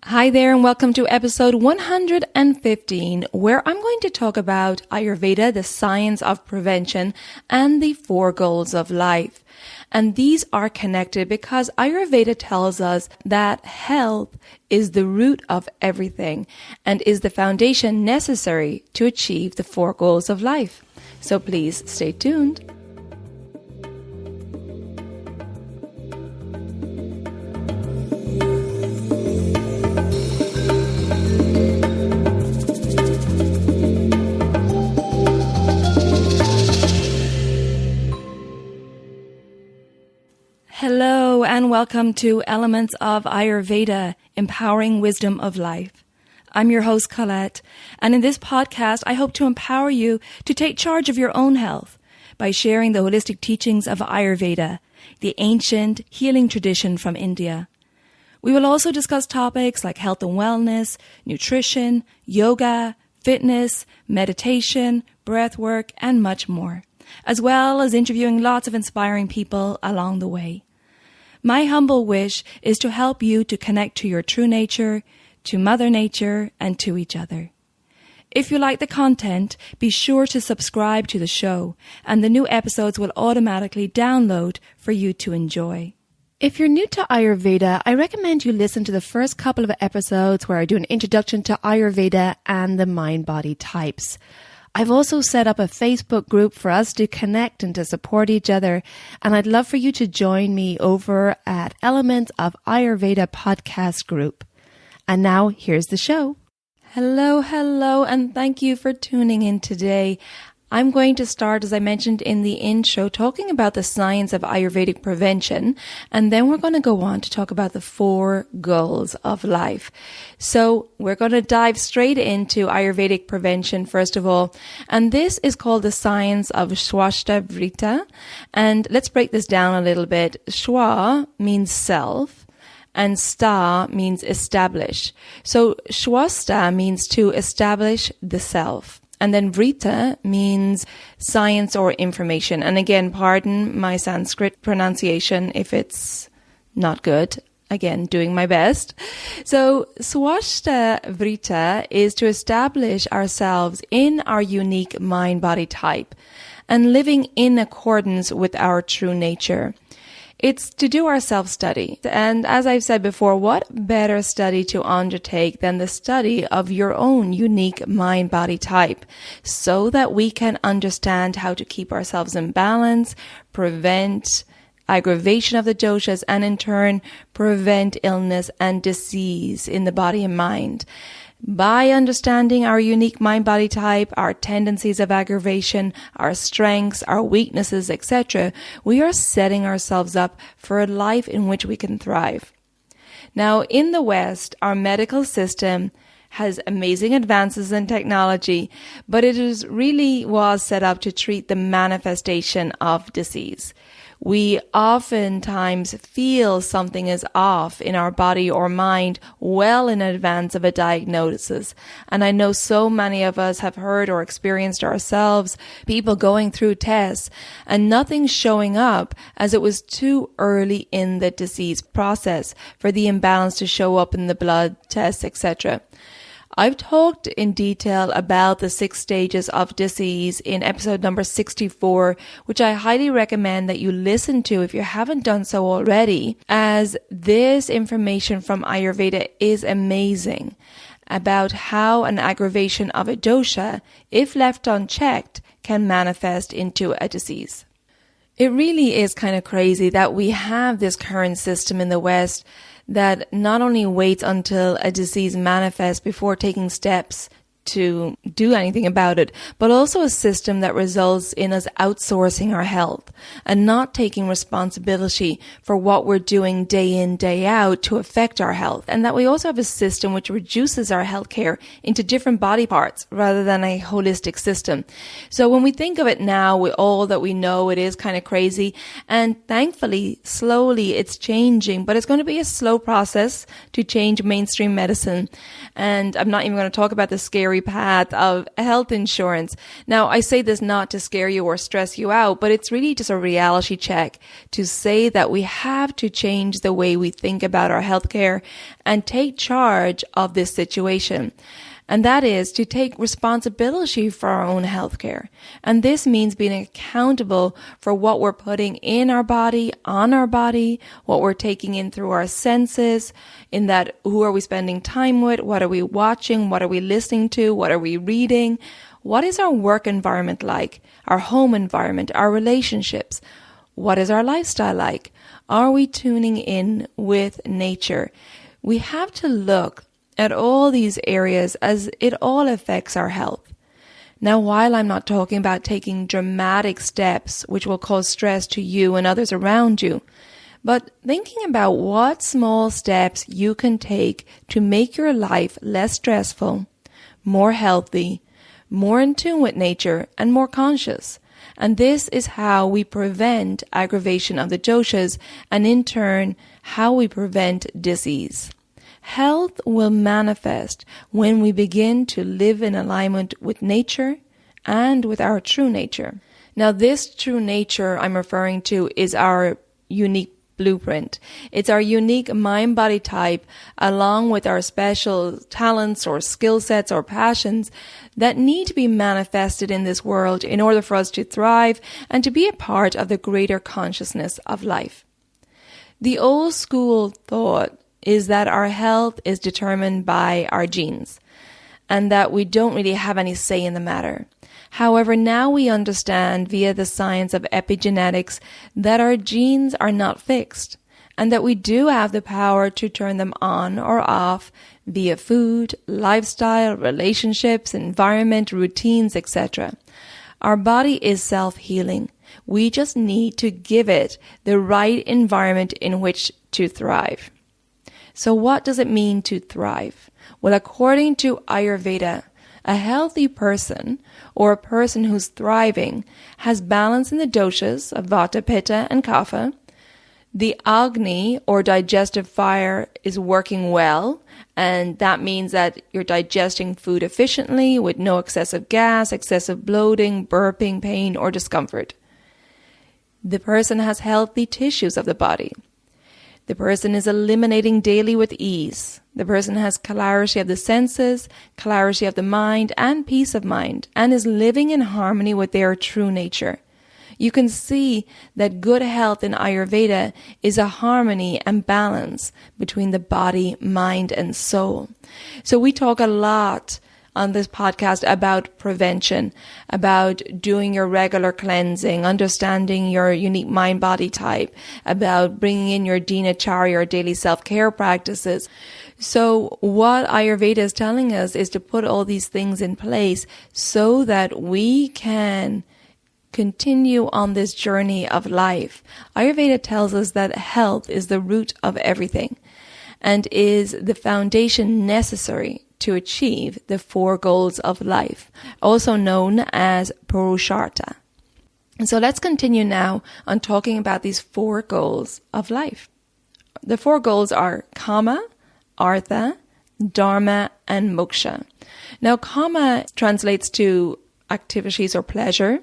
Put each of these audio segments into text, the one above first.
Hi there and welcome to episode 115, where I'm going to talk about Ayurveda, the science of prevention, and the 4 goals of life. And these are connected because Ayurveda tells us that health is the root of everything and is the foundation necessary to achieve the 4 goals of life. So please stay tuned. Hello and welcome to Elements of Ayurveda, Empowering Wisdom of Life. I'm your host, Colette, and in this podcast, I hope to empower you to take charge of your own health by sharing the holistic teachings of Ayurveda, the ancient healing tradition from India. We will also discuss topics like health and wellness, nutrition, yoga, fitness, meditation, breath work, and much more, as well as interviewing lots of inspiring people along the way. My humble wish is to help you to connect to your true nature, to Mother Nature, and to each other. If you like the content, be sure to subscribe to the show, and the new episodes will automatically download for you to enjoy. If you're new to Ayurveda, I recommend you listen to the first couple of episodes where I do an introduction to Ayurveda and the mind-body types. I've also set up a Facebook group for us to connect and to support each other, and I'd love for you to join me over at Elements of Ayurveda podcast group. And now here's the show. Hello, and thank you for tuning in today. I'm going to start, as I mentioned in the intro, talking about the science of Ayurvedic prevention, and then we're going to go on to talk about the 4 goals of life. So we're going to dive straight into Ayurvedic prevention, first of all, and this is called the science of Swastha Vritta, and let's break this down a little bit. Shwa means self, and sta means establish. So Swastha means to establish the self. And then Vritta means science or information. And again, pardon my Sanskrit pronunciation if it's not good. Again, doing my best. So Swastha Vritta is to establish ourselves in our unique mind-body type and living in accordance with our true nature. It's to do our self-study. And as I've said before, what better study to undertake than the study of your own unique mind-body type so that we can understand how to keep ourselves in balance, prevent aggravation of the doshas, and in turn, prevent illness and disease in the body and mind. By understanding our unique mind-body type, our tendencies of aggravation, our strengths, our weaknesses, etc., we are setting ourselves up for a life in which we can thrive. Now, in the West, our medical system has amazing advances in technology, but it was set up to treat the manifestation of disease. We oftentimes feel something is off in our body or mind well in advance of a diagnosis. And I know so many of us have heard or experienced ourselves people going through tests and nothing showing up as it was too early in the disease process for the imbalance to show up in the blood tests, etc. I've talked in detail about the 6 stages of disease in episode number 64, which I highly recommend that you listen to if you haven't done so already, as this information from Ayurveda is amazing about how an aggravation of a dosha, if left unchecked, can manifest into a disease. It really is kind of crazy that we have this current system in the West that not only waits until a disease manifests before taking steps to do anything about it, but also a system that results in us outsourcing our health and not taking responsibility for what we're doing day in, day out to affect our health. And that we also have a system which reduces our healthcare into different body parts rather than a holistic system. So when we think of it now, with all that we know, it is kind of crazy. And thankfully, slowly it's changing, but it's going to be a slow process to change mainstream medicine. And I'm not even going to talk about the scary scary path of health insurance. Now, I say this not to scare you or stress you out, but it's really just a reality check to say that we have to change the way we think about our healthcare and take charge of this situation. And that is to take responsibility for our own healthcare. And this means being accountable for what we're putting in our body, on our body, what we're taking in through our senses, in that who are we spending time with, what are we watching, what are we listening to, what are we reading, what is our work environment like, our home environment, our relationships, what is our lifestyle like, are we tuning in with nature? We have to look at all these areas as it all affects our health. Now, while I'm not talking about taking dramatic steps which will cause stress to you and others around you, but thinking about what small steps you can take to make your life less stressful, more healthy, more in tune with nature, and more conscious. And this is how we prevent aggravation of the doshas, and in turn, how we prevent disease. Health will manifest when we begin to live in alignment with nature and with our true nature. Now, this true nature I'm referring to is our unique blueprint. It's our unique mind-body type, along with our special talents or skill sets or passions that need to be manifested in this world in order for us to thrive and to be a part of the greater consciousness of life. The old school thought is that our health is determined by our genes and that we don't really have any say in the matter. However, now we understand via the science of epigenetics that our genes are not fixed and that we do have the power to turn them on or off via food, lifestyle, relationships, environment, routines, etc. Our body is self-healing. We just need to give it the right environment in which to thrive. So what does it mean to thrive? Well, according to Ayurveda, a healthy person, or a person who's thriving, has balance in the doshas of Vata, Pitta, and Kapha. The Agni, or digestive fire, is working well, and that means that you're digesting food efficiently with no excessive gas, excessive bloating, burping, pain, or discomfort. The person has healthy tissues of the body. The person is eliminating daily with ease. The person has clarity of the senses, clarity of the mind, and peace of mind, and is living in harmony with their true nature. You can see that good health in Ayurveda is a harmony and balance between the body, mind, and soul. So we talk a lot on this podcast about prevention, about doing your regular cleansing, understanding your unique mind-body type, about bringing in your dinacharya, your daily self-care practices. So what Ayurveda is telling us is to put all these things in place so that we can continue on this journey of life. Ayurveda tells us that health is the root of everything and is the foundation necessary to achieve the 4 goals of life, also known as Purusharta. And so let's continue now on talking about these 4 goals of life. The 4 goals are Kama, Artha, Dharma, and Moksha. Now, Kama translates to activities or pleasure.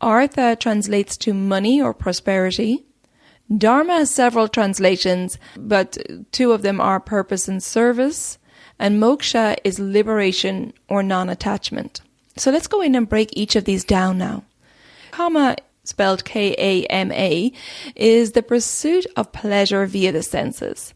Artha translates to money or prosperity. Dharma has several translations, but 2 of them are purpose and service. And moksha is liberation or non-attachment. So let's go in and break each of these down now. Kama, spelled K-A-M-A, is the pursuit of pleasure via the senses.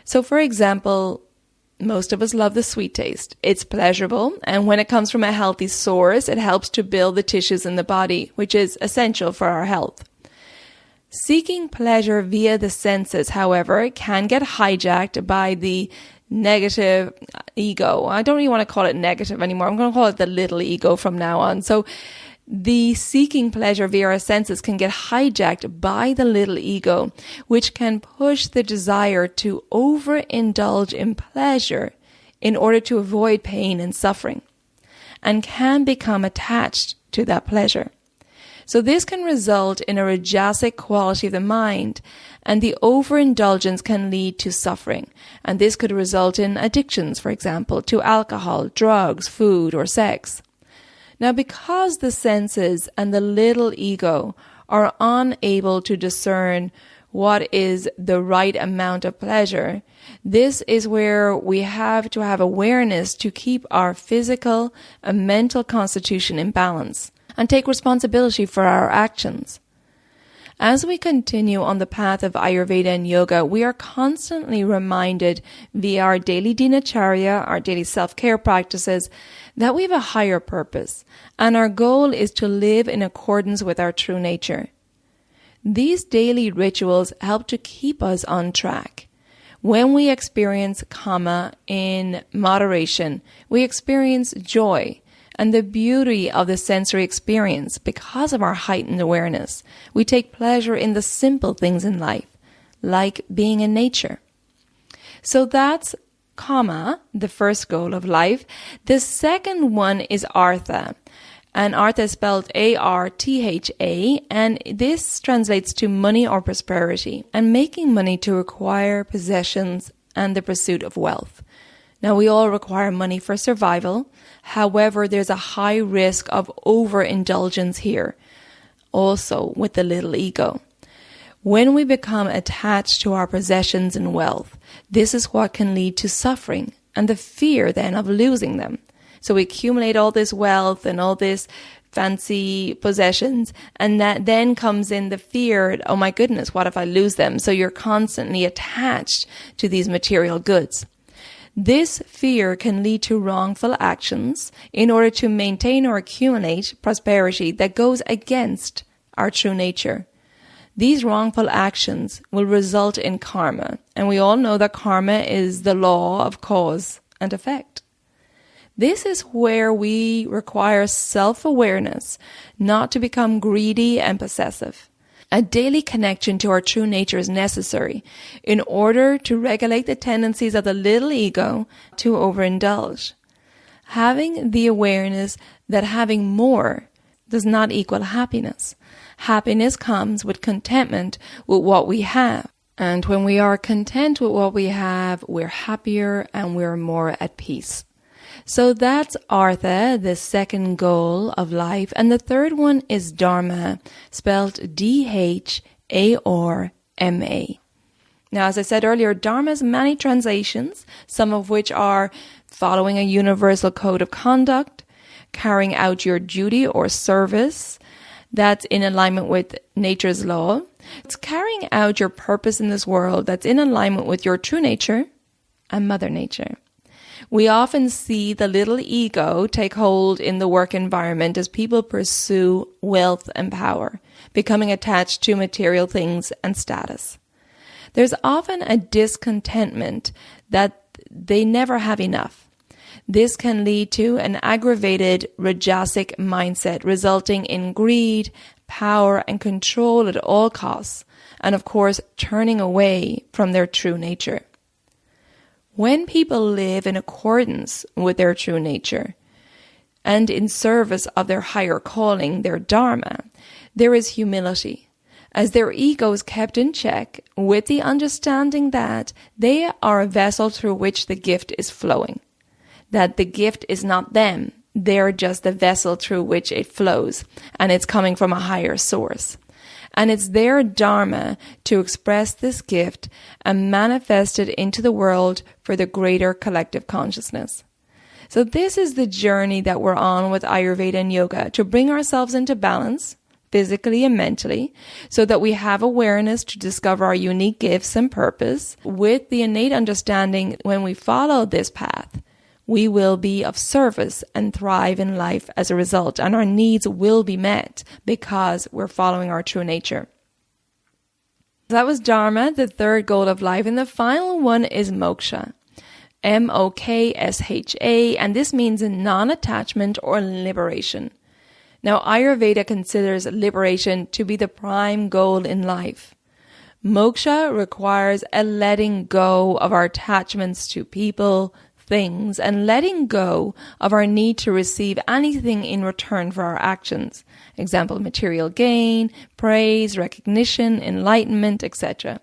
So for example, most of us love the sweet taste. It's pleasurable, and when it comes from a healthy source, it helps to build the tissues in the body, which is essential for our health. Seeking pleasure via the senses, however, can get hijacked by the negative ego. I don't really want to call it negative anymore. I'm going to call it the little ego from now on. So the seeking pleasure via our senses can get hijacked by the little ego, which can push the desire to overindulge in pleasure in order to avoid pain and suffering, and can become attached to that pleasure. So this can result in a rajasic quality of the mind, and the overindulgence can lead to suffering. And this could result in addictions, for example, to alcohol, drugs, food, or sex. Now, because the senses and the little ego are unable to discern what is the right amount of pleasure, this is where we have to have awareness to keep our physical and mental constitution in balance and take responsibility for our actions. As we continue on the path of Ayurveda and yoga, we are constantly reminded via our daily dinacharya, our daily self-care practices, that we have a higher purpose, and our goal is to live in accordance with our true nature. These daily rituals help to keep us on track. When we experience kama in moderation, we experience joy and the beauty of the sensory experience because of our heightened awareness. We take pleasure in the simple things in life, like being in nature. So that's kama, the first goal of life. The second one is Artha. And Artha is spelled A-R-T-H-A, and this translates to money or prosperity, and making money to acquire possessions and the pursuit of wealth. Now, we all require money for survival. However, there's a high risk of overindulgence here, also with the little ego. When we become attached to our possessions and wealth, this is what can lead to suffering and the fear then of losing them. So we accumulate all this wealth and all this fancy possessions, and that then comes in the fear, oh my goodness, what if I lose them? So you're constantly attached to these material goods. This fear can lead to wrongful actions in order to maintain or accumulate prosperity that goes against our true nature. These wrongful actions will result in karma, and we all know that karma is the law of cause and effect. This is where we require self-awareness, not to become greedy and possessive. A daily connection to our true nature is necessary in order to regulate the tendencies of the little ego to overindulge. Having the awareness that having more does not equal happiness. Happiness comes with contentment with what we have. And when we are content with what we have, we're happier and we're more at peace. So that's Artha, the second goal of life. And the third one is Dharma, spelled D-H-A-R-M-A. Now, as I said earlier, Dharma has many translations, some of which are following a universal code of conduct, carrying out your duty or service that's in alignment with nature's law. It's carrying out your purpose in this world that's in alignment with your true nature and Mother Nature. We often see the little ego take hold in the work environment as people pursue wealth and power, becoming attached to material things and status. There's often a discontentment that they never have enough. This can lead to an aggravated rajasic mindset, resulting in greed, power, and control at all costs, and of course, turning away from their true nature. When people live in accordance with their true nature and in service of their higher calling, their Dharma, there is humility, as their ego is kept in check with the understanding that they are a vessel through which the gift is flowing, that the gift is not them, they're just the vessel through which it flows, and it's coming from a higher source. And it's their Dharma to express this gift and manifest it into the world for the greater collective consciousness. So this is the journey that we're on with Ayurveda and yoga, to bring ourselves into balance, physically and mentally, so that we have awareness to discover our unique gifts and purpose, with the innate understanding when we follow this path, we will be of service and thrive in life as a result, and our needs will be met because we're following our true nature. That was Dharma, the third goal of life, and the final one is Moksha, M-O-K-S-H-A, and this means non-attachment or liberation. Now, Ayurveda considers liberation to be the prime goal in life. Moksha requires a letting go of our attachments to people, things and letting go of our need to receive anything in return for our actions. Example, material gain, praise, recognition, enlightenment, etc.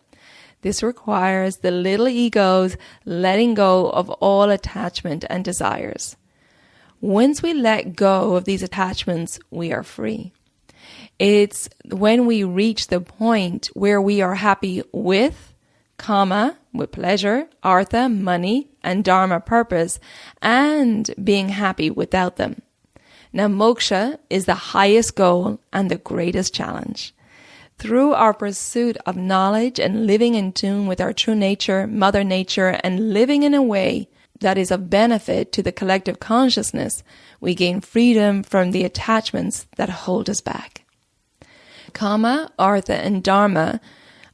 This requires the little ego's letting go of all attachment and desires. Once we let go of these attachments, we are free. It's when we reach the point where we are happy with with pleasure, Artha, money, and Dharma, purpose, and being happy without them. Now, moksha is the highest goal and the greatest challenge. Through our pursuit of knowledge and living in tune with our true nature, Mother Nature, and living in a way that is of benefit to the collective consciousness, we gain freedom from the attachments that hold us back. Kama, Artha, and Dharma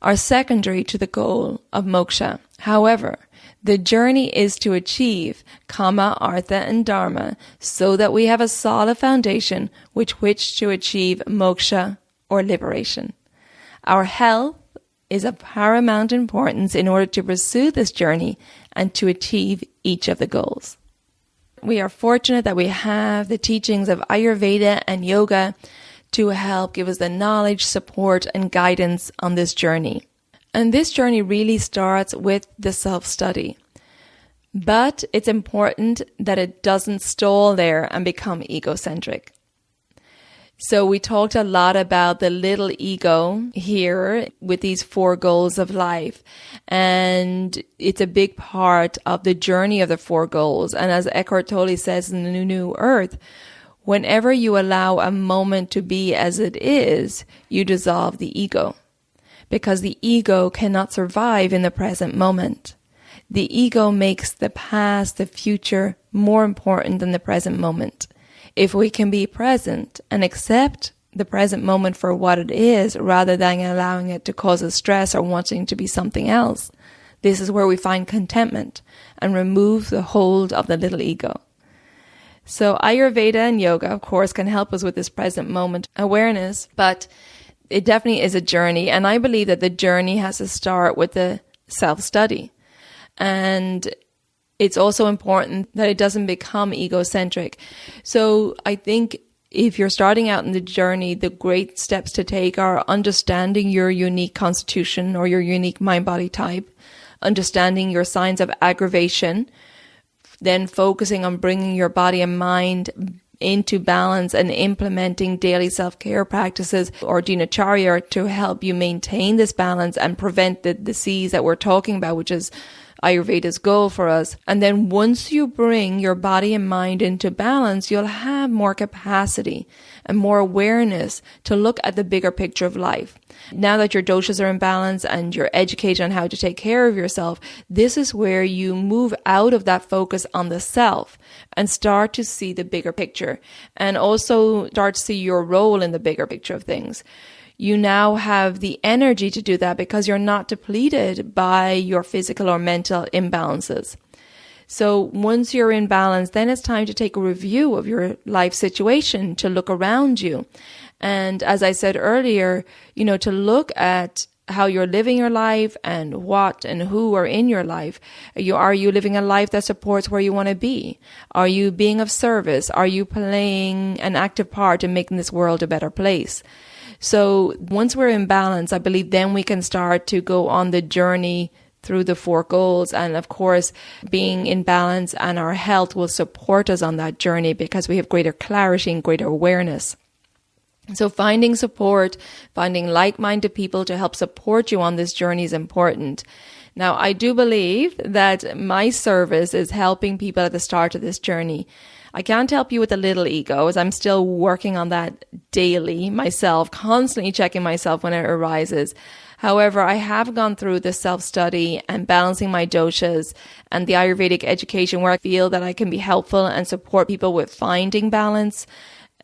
are secondary to the goal of moksha. However, the journey is to achieve Kama, Artha, and Dharma so that we have a solid foundation with which to achieve moksha or liberation. Our health is of paramount importance in order to pursue this journey and to achieve each of the goals. We are fortunate that we have the teachings of Ayurveda and yoga to help give us the knowledge, support, and guidance on this journey. And this journey really starts with the self-study. But it's important that it doesn't stall there and become egocentric. So we talked a lot about the little ego here with these 4 goals of life. And it's a big part of the journey of the 4 goals. And as Eckhart Tolle says in the New Earth, whenever you allow a moment to be as it is, you dissolve the ego. Because the ego cannot survive in the present moment. The ego makes the past, the future, more important than the present moment. If we can be present and accept the present moment for what it is, rather than allowing it to cause us stress or wanting to be something else, this is where we find contentment and remove the hold of the little ego. So Ayurveda and yoga, of course, can help us with this present moment awareness, but it definitely is a journey. And I believe that the journey has to start with the self-study. And it's also important that it doesn't become egocentric. So I think if you're starting out in the journey, the great steps to take are understanding your unique constitution or your unique mind-body type, understanding your signs of aggravation, then focusing on bringing your body and mind into balance and implementing daily self-care practices or dinacharya to help you maintain this balance and prevent the disease that we're talking about, which is Ayurveda's goal for us. And then once you bring your body and mind into balance, you'll have more capacity and more awareness to look at the bigger picture of life. Now that your doshas are in balance and you're educated on how to take care of yourself, this is where you move out of that focus on the self and start to see the bigger picture and also start to see your role in the bigger picture of things. You now have the energy to do that because you're not depleted by your physical or mental imbalances. So once you're in balance, then it's time to take a review of your life situation, to look around you. And as I said earlier, to look at how you're living your life and what and who are in your life. Are you living a life that supports where you want to be? Are you being of service? Are you playing an active part in making this world a better place? So once we're in balance, I believe then we can start to go on the journey through the 4 goals. And of course, being in balance and our health will support us on that journey because we have greater clarity and greater awareness. So finding support, finding like-minded people to help support you on this journey is important. Now, I do believe that my service is helping people at the start of this journey. I can't help you with the little ego, as I'm still working on that daily myself, constantly checking myself when it arises. However, I have gone through the self-study and balancing my doshas and the Ayurvedic education where I feel that I can be helpful and support people with finding balance,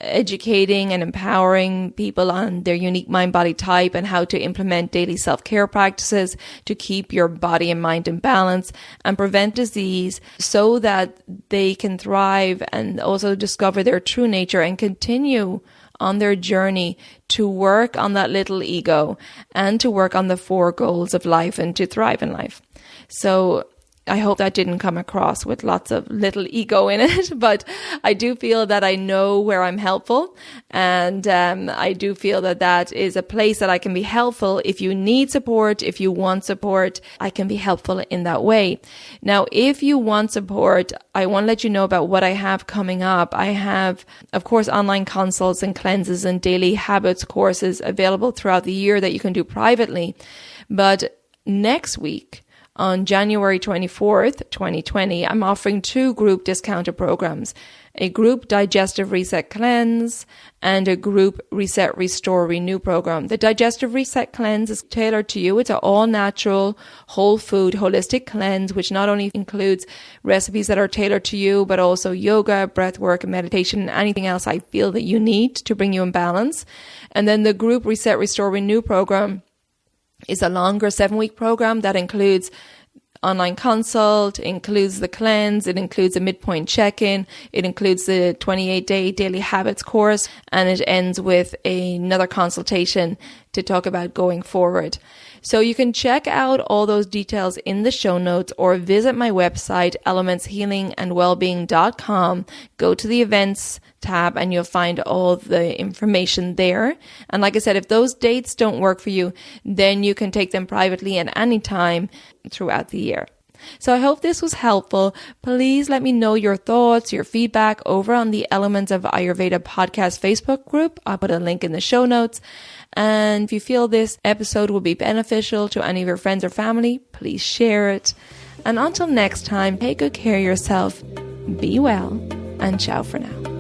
educating and empowering people on their unique mind-body type and how to implement daily self-care practices to keep your body and mind in balance and prevent disease so that they can thrive and also discover their true nature and continue on their journey to work on that little ego and to work on the 4 goals of life and to thrive in life. So I hope that didn't come across with lots of little ego in it, but I do feel that I know where I'm helpful, and I do feel that that is a place that I can be helpful. If you need support, if you want support, I can be helpful in that way. Now, if you want support, I want to let you know about what I have coming up. I have, of course, online consults and cleanses and daily habits courses available throughout the year that you can do privately. But next week, on January 24th, 2020, I'm offering 2 group discounted programs, a group Digestive Reset Cleanse and a group Reset, Restore, Renew program. The Digestive Reset Cleanse is tailored to you. It's an all-natural, whole food, holistic cleanse, which not only includes recipes that are tailored to you, but also yoga, breath work, meditation, and anything else I feel that you need to bring you in balance. And then the group Reset, Restore, Renew program is a longer 7-week program that includes online consult, includes the cleanse, it includes a midpoint check-in, it includes the 28-day daily habits course, and it ends with another consultation to talk about going forward. So you can check out all those details in the show notes or visit my website, elementshealingandwellbeing.com. Go to the events tab and you'll find all the information there. And like I said, if those dates don't work for you, then you can take them privately at any time throughout the year. So I hope this was helpful. Please let me know your thoughts, your feedback over on the Elements of Ayurveda podcast Facebook group. I'll put a link in the show notes. And if you feel this episode will be beneficial to any of your friends or family, please share it. And until next time, take good care of yourself, be well, and ciao for now.